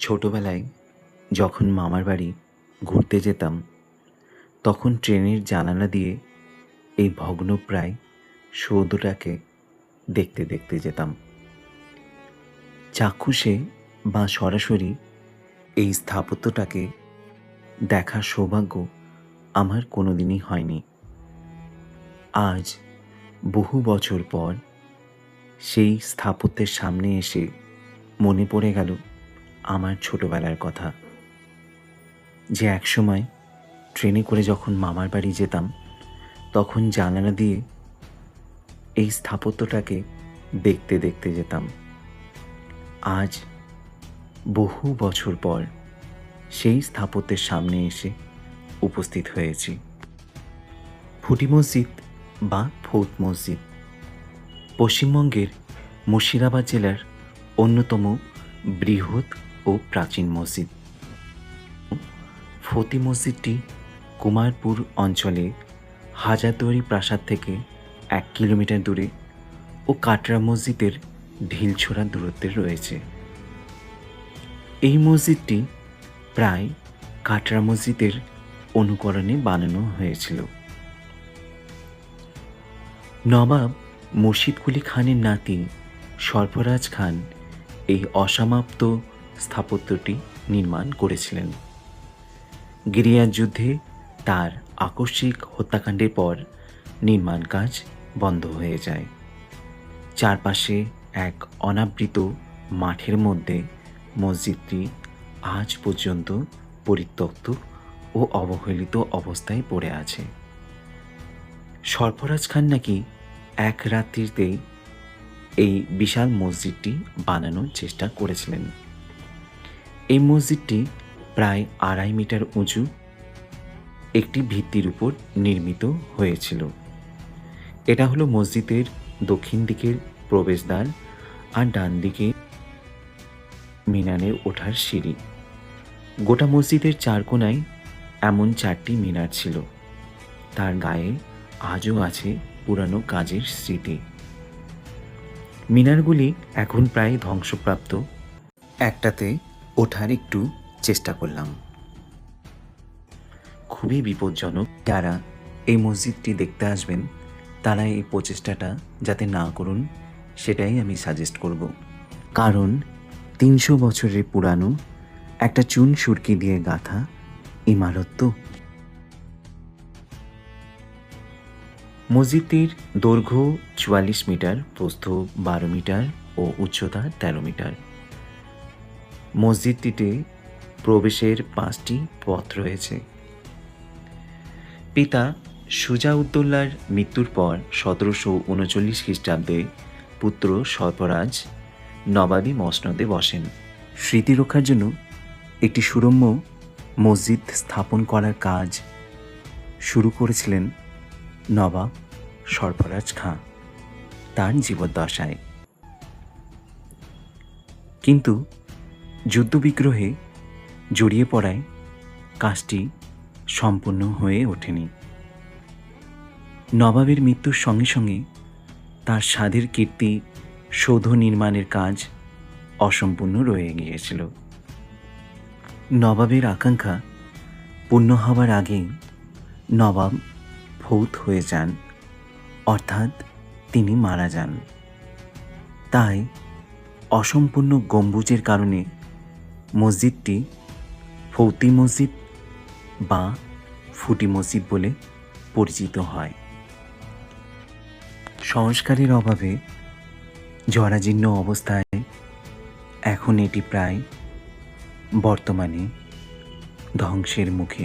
ছোটবেলায় যখন মামার বাড়ি ঘুরতে যেতাম, তখন ট্রেনের জানালা দিয়ে এই ভগ্নপ্রায় সৌধটাকে দেখতে দেখতে যেতাম। চাক্ষুষে বা সরাসরি এই স্থাপত্যটাকে দেখার সৌভাগ্য আমার কোনোদিনই হয়নি। আজ বহু বছর পর সেই স্থাপত্যের সামনে এসে মনে পড়ে গেল আমার ছোটবেলার কথা, যে একসময় ট্রেনে করে যখন মামার বাড়ি যেতাম, তখন জানালা দিয়ে এই স্থাপত্যটাকে দেখতে দেখতে যেতাম। আজ বহু বছর পর সেই স্থাপত্যের সামনে এসে উপস্থিত হয়েছি। ফুটি মসজিদ বা ফৌত মসজিদ পশ্চিমবঙ্গের মুর্শিদাবাদ জেলার অন্যতম বৃহৎ ও প্রাচীন মসজিদ। ফতি মসজিদটি কুমারপুর অঞ্চলে হাজারদুয়ারি প্রাসাদ থেকে 1 কিলোমিটার দূরে ও কাটরা মসজিদের ঢিলছোড়া দূরত্বে রয়েছে। এই মসজিদটি প্রায় কাটরা মসজিদের অনুকরণে বানানো হয়েছিল। নবাব মুর্শিদ কুলি খানের নাতি সরফরাজ খান এই অসমাপ্ত স্থাপত্যটি নির্মাণ করেছিলেন। গিরিয়ার যুদ্ধে তার আকস্মিক হত্যাকাণ্ডের পর নির্মাণ কাজ বন্ধ হয়ে যায়। চারপাশে এক অনাবৃত মাঠের মধ্যে মসজিদটি আজ পর্যন্ত পরিত্যক্ত ও অবহেলিত অবস্থায় পড়ে আছে। সরফরাজ খান নাকি এক রাত্রিতেই এই বিশাল মসজিদটি বানানোর চেষ্টা করেছিলেন। এই মসজিদটি প্রায় 2.5 মিটার উঁচু একটি ভিত্তির উপর নির্মিত হয়েছিল। এটা হলো মসজিদের দক্ষিণ দিকের প্রবেশদ্বার, আর ডান দিকে মিনারের ওঠার সিঁড়ি। গোটা মসজিদের 4 কোণায় এমন 4টি মিনার ছিল। তার গায়ে আজও আছে পুরানো কাজের স্মৃতি। মিনারগুলি এখন প্রায় ধ্বংসপ্রাপ্ত। একটাতে ওঠার একটু চেষ্টা করলাম। খুবই বিপজ্জনক। যারা এই মসজিদটি দেখতে আসবেন তারা এই প্রচেষ্টাটা যাতে না করুন, সেটাই আমি সাজেস্ট করব। কারণ 300 বছরের পুরানো একটা চুন সুরকি দিয়ে গাঁথা ইমারত তো। মসজিদটির দৈর্ঘ্য 44 মিটার, প্রস্থ 12 মিটার ও উচ্চতা 13 মিটার। মসজিদটিতে প্রবেশের 5টি পথ রয়েছে। পিতা সুজাউদ্দৌলার মৃত্যুর পর 1739 খ্রিস্টাব্দে পুত্র সরফরাজ নবাবী মসনদে বসেন। স্মৃতি রক্ষার জন্য একটি সুরম্য মসজিদ স্থাপন করার কাজ শুরু করেছিলেন নবাব সরফরাজ খাঁ তার জীবদ্দশায়। কিন্তু যুদ্ধবিগ্রহে জড়িয়ে পড়ায় কাজটি সম্পূর্ণ হয়ে ওঠেনি। নবাবের মৃত্যুর সঙ্গে সঙ্গে তার স্বাদের কীর্তি সৌধ নির্মাণের কাজ অসম্পূর্ণ রয়ে গিয়েছিল। নবাবের আকাঙ্ক্ষা পূর্ণ হওয়ার আগেই নবাব ফৌত হয়ে যান, অর্থাৎ তিনি মারা যান। তাই অসম্পূর্ণ গম্বুজের কারণে মসজিদটি ফৌতি মসজিদ বা ফুটি মসজিদ বলে পরিচিত হয়। সংস্কারের অভাবে জরাজীর্ণ অবস্থায় এখন এটি প্রায় বর্তমানে ধ্বংসের মুখে।